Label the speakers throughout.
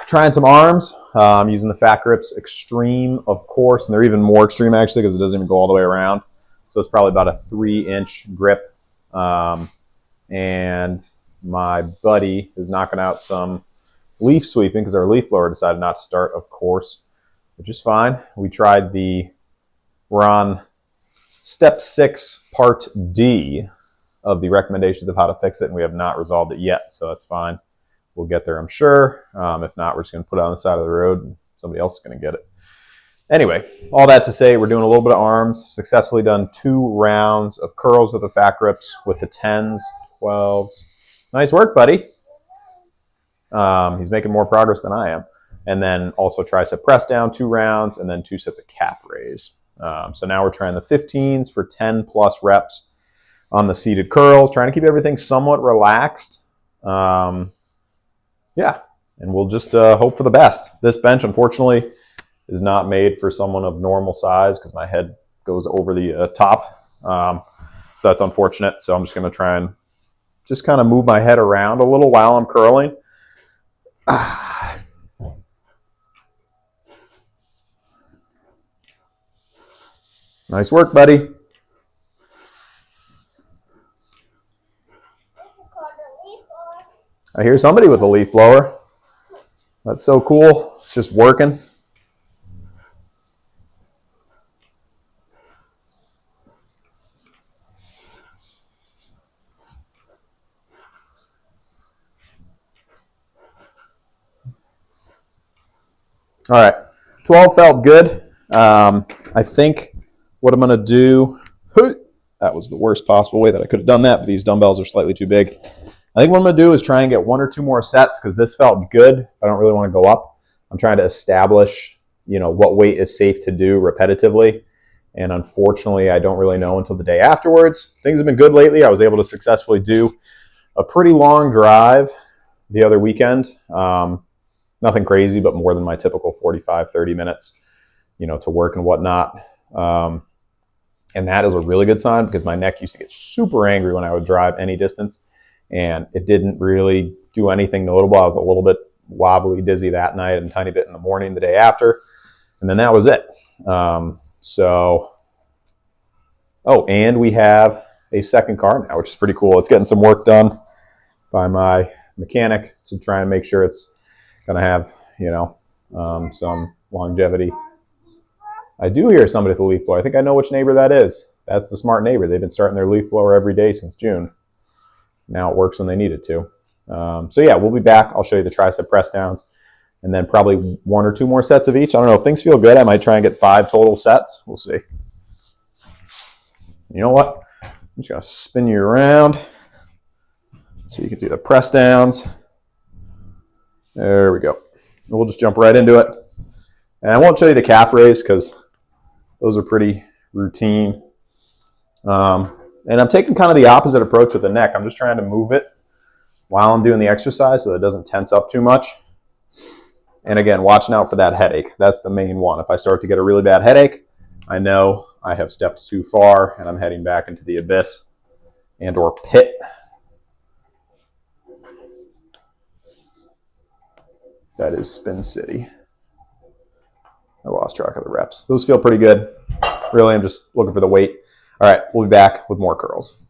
Speaker 1: Trying some arms. Using the Fat Grips Extreme, of course, and they're even more extreme actually because it doesn't even go all the way around. So it's probably about a 3-inch grip. And my buddy is knocking out some leaf sweeping because our leaf blower decided not to start, of course, which is fine. We're on step 6, part D of the recommendations of how to fix it, and we have not resolved it yet, so that's fine. We'll get there, I'm sure. If not, we're just going to put it on the side of the road and somebody else is going to get it. Anyway, all that to say, we're doing a little bit of arms. Successfully done 2 rounds of curls with the Fat Grips with the 10s, 12s. Nice work, buddy. He's making more progress than I am. And then also tricep press down, 2 rounds, and then 2 sets of calf raise. So now we're trying the 15s for 10 plus reps on the seated curls, trying to keep everything somewhat relaxed. Yeah, and we'll just hope for the best. This bench, unfortunately, is not made for someone of normal size because my head goes over the top. So that's unfortunate. So I'm just going to try and just kind of move my head around a little while I'm curling. Nice work, buddy. I hear somebody with a leaf blower. That's so cool. It's just working. All right, 12 felt good. I think what I'm going to do, that was the worst possible way that I could have done that, but these dumbbells are slightly too big. I think what I'm going to do is try and get 1 or 2 more sets because this felt good. I don't really want to go up. I'm trying to establish, what weight is safe to do repetitively. And unfortunately, I don't really know until the day afterwards. Things have been good lately. I was able to successfully do a pretty long drive the other weekend. Nothing crazy, but more than my typical 45, 30 minutes, to work and whatnot. And that is a really good sign because my neck used to get super angry when I would drive any distance. And it didn't really do anything notable. I was a little bit wobbly, dizzy that night and a tiny bit in the morning the day after. And then that was it. And we have a second car now, which is pretty cool. It's getting some work done by my mechanic to try and make sure it's going to have, some longevity. I do hear somebody with a leaf blower. I think I know which neighbor that is. That's the smart neighbor. They've been starting their leaf blower every day since June. Now it works when they need it to. We'll be back. I'll show you the tricep press downs and then probably 1 or 2 more sets of each. I don't know. If things feel good, I might try and get 5 total sets. We'll see. You know what? I'm just going to spin you around so you can see the press downs. There we go. We'll just jump right into it. And I won't show you the calf raise because those are pretty routine. And I'm taking kind of the opposite approach with the neck. I'm just trying to move it while I'm doing the exercise so that it doesn't tense up too much. And again, watching out for that headache. That's the main one. If I start to get a really bad headache, I know I have stepped too far and I'm heading back into the abyss and or pit. That is Spin City. I lost track of the reps. Those feel pretty good. Really, I'm just looking for the weight. All right, we'll be back with more curls.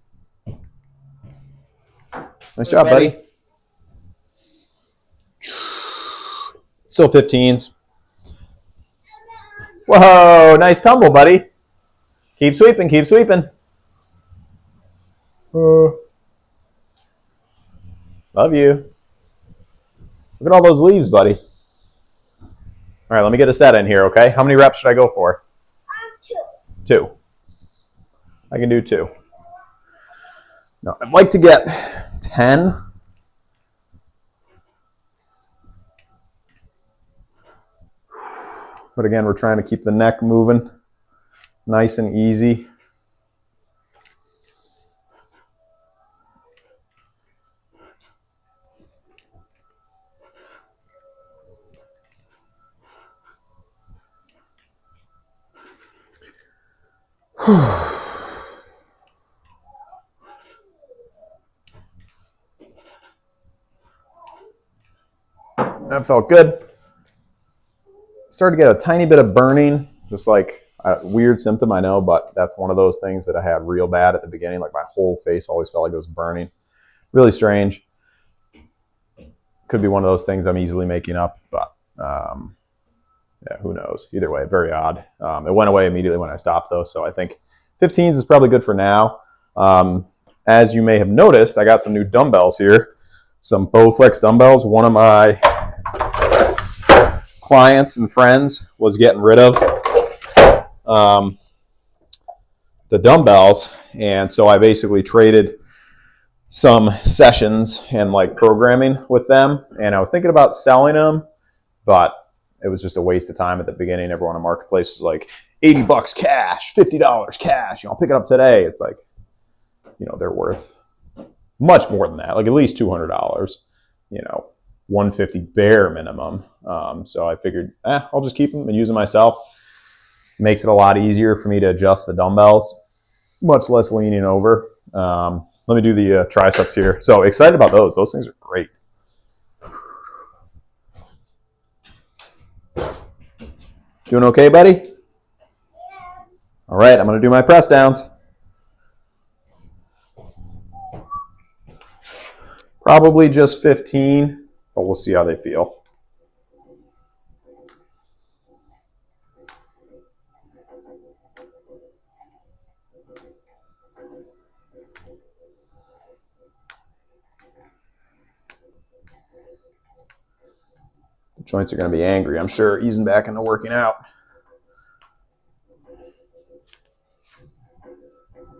Speaker 1: Nice job, buddy. Still 15s. Whoa, nice tumble, buddy. Keep sweeping, keep sweeping. Love you. Look at all those leaves, buddy. All right, let me get a set in here, okay? How many reps should I go for? 2. 2. I can do 2. No, I'd like to get 10. But again, we're trying to keep the neck moving nice and easy. That felt good. Started to get a tiny bit of burning, just like a weird symptom, I know, but that's one of those things that I had real bad at the beginning. Like my whole face always felt like it was burning. Really strange. Could be one of those things I'm easily making up, but yeah, who knows? Either way, very odd. It went away immediately when I stopped, though, so I think 15s is probably good for now. As you may have noticed, I got some new dumbbells here, some Bowflex dumbbells. One of my clients and friends was getting rid of the dumbbells, and so I basically traded some sessions and like programming with them, and I was thinking about selling them, but it was just a waste of time at the beginning. Everyone in Marketplace was like, $80 cash, $50 cash, you know, I'll pick it up today. It's like, you know, they're worth much more than that, like at least $200, you know, $150 bare minimum. So I figured, I'll just keep them and use them myself. Makes it a lot easier for me to adjust the dumbbells, much less leaning over. Let me do the triceps here. So excited about those. Those things are great. Doing okay, buddy? Yeah. All right, I'm going to do my press downs. Probably just 15, but we'll see how they feel. The joints are going to be angry, I'm sure, easing back into working out.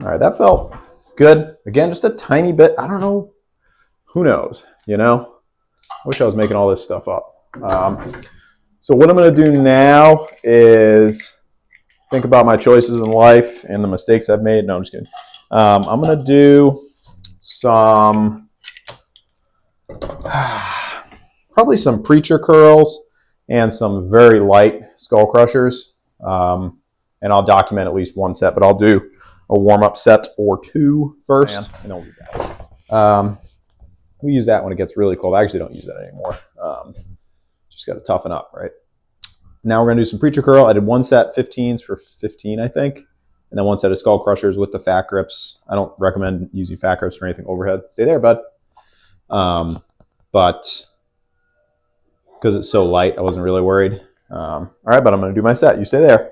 Speaker 1: All right, that felt good. Again, just a tiny bit. I don't know. Who knows, you know? I wish I was making all this stuff up. So what I'm going to do now is think about my choices in life and the mistakes I've made. No, I'm just kidding. I'm going to do some, probably some preacher curls and some very light skull crushers. And I'll document at least one set, but I'll do a warm-up set or two first. And then we'll be back. We use that when it gets really cold. I actually don't use that anymore. Just got to toughen up, right? Now we're going to do some preacher curl. I did one set 15s for 15, I think. And then one set of skull crushers with the fat grips. I don't recommend using fat grips for anything overhead. Stay there, bud. But because it's so light, I wasn't really worried. All right, but I'm going to do my set. You stay there.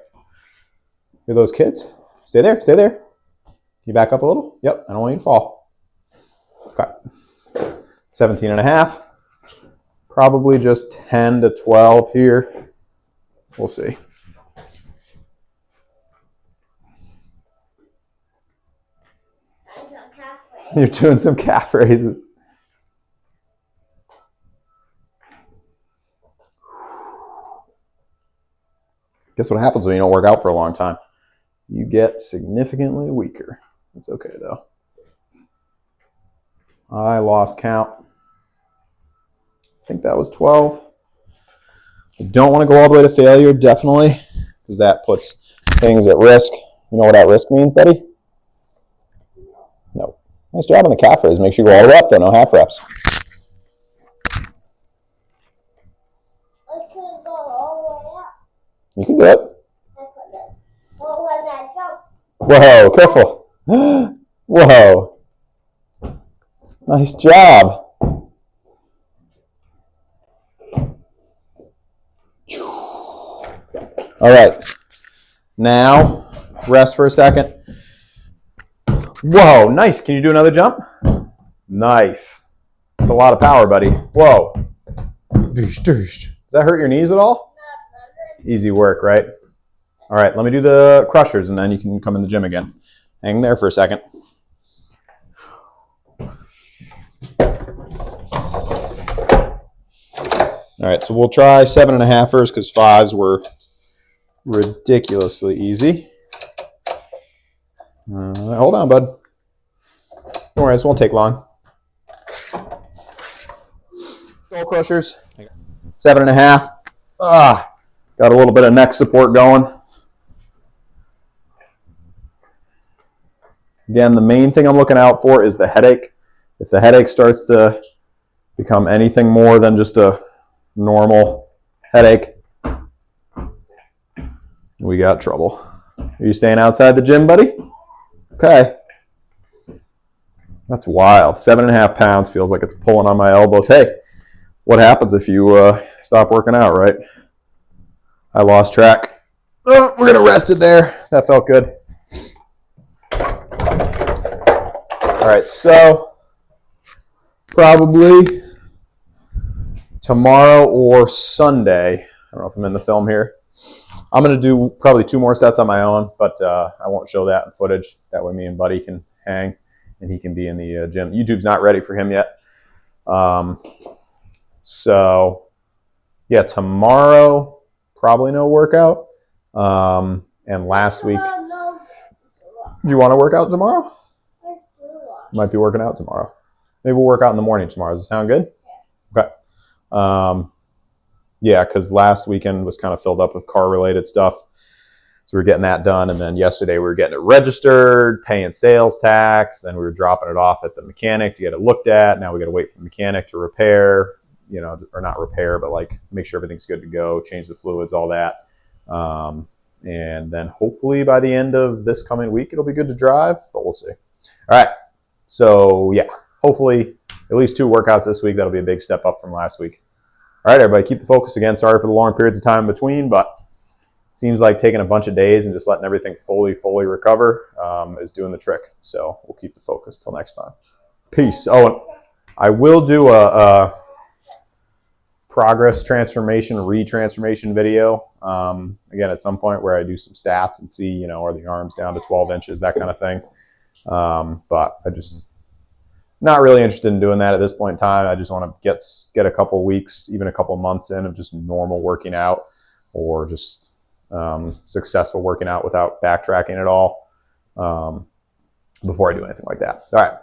Speaker 1: Hear those kids? Stay there. Stay there. Can you back up a little? Yep, I don't want you to fall. Okay. 17 and a half. Probably just 10 to 12 here. We'll see. You're doing some calf raises. Guess what happens when you don't work out for a long time? You get significantly weaker. It's okay though. I lost count. I think that was 12. I don't want to go all the way to failure, definitely, because that puts things at risk. You know what at risk means, buddy? No. Nice job on the calf raise. Make sure you go all the way up, though. No half reps.
Speaker 2: I couldn't go all the way up.
Speaker 1: You can do it.
Speaker 2: I couldn't. Well, when I jumped.
Speaker 1: Whoa, careful. Whoa. Nice job. All right. Now, rest for a second. Whoa, nice. Can you do another jump? Nice. That's a lot of power, buddy. Whoa. Does that hurt your knees at all?
Speaker 2: No,
Speaker 1: Easy work, right? All right, let me do the crushers, and then you can come in the gym again. Hang there for a second. All right, so we'll try 7.5 first because 5s were ridiculously easy. Hold on, bud. Don't worry, this won't take long. Skull crushers, 7.5. Got a little bit of neck support going. Again, the main thing I'm looking out for is the headache. If the headache starts to become anything more than just a normal headache. We got trouble. Are you staying outside the gym, buddy? Okay. That's wild. 7.5 pounds feels like it's pulling on my elbows. Hey, what happens if you stop working out, right? I lost track. Oh, we're going to rest it there. That felt good. All right, so probably tomorrow or Sunday, I don't know if I'm in the film here, I'm going to do probably 2 more sets on my own, but I won't show that in footage. That way me and Buddy can hang and he can be in the gym. YouTube's not ready for him yet. So, yeah, tomorrow, probably no workout. And last week, do you want to work out tomorrow? Might be working out tomorrow. Maybe we'll work out in the morning tomorrow. Does it sound good? Okay. Yeah, because last weekend was kind of filled up with car-related stuff. So we were getting that done. And then yesterday we were getting it registered, paying sales tax. Then we were dropping it off at the mechanic to get it looked at. Now we got to wait for the mechanic to repair, you know, or not repair, but like make sure everything's good to go, change the fluids, all that. And then hopefully by the end of this coming week, it'll be good to drive, but we'll see. All right. So yeah, hopefully at least 2 workouts this week. That'll be a big step up from last week. All right, everybody, keep the focus again. Sorry for the long periods of time in between, but it seems like taking a bunch of days and just letting everything fully recover is doing the trick. So we'll keep the focus till next time. Peace. Oh, and I will do a progress transformation, retransformation video, again, at some point where I do some stats and see, you know, are the arms down to 12 inches, that kind of thing. But I just not really interested in doing that at this point in time. I just want to get a couple weeks, even a couple months in of just normal working out, or just successful working out without backtracking at all, before I do anything like that. All right.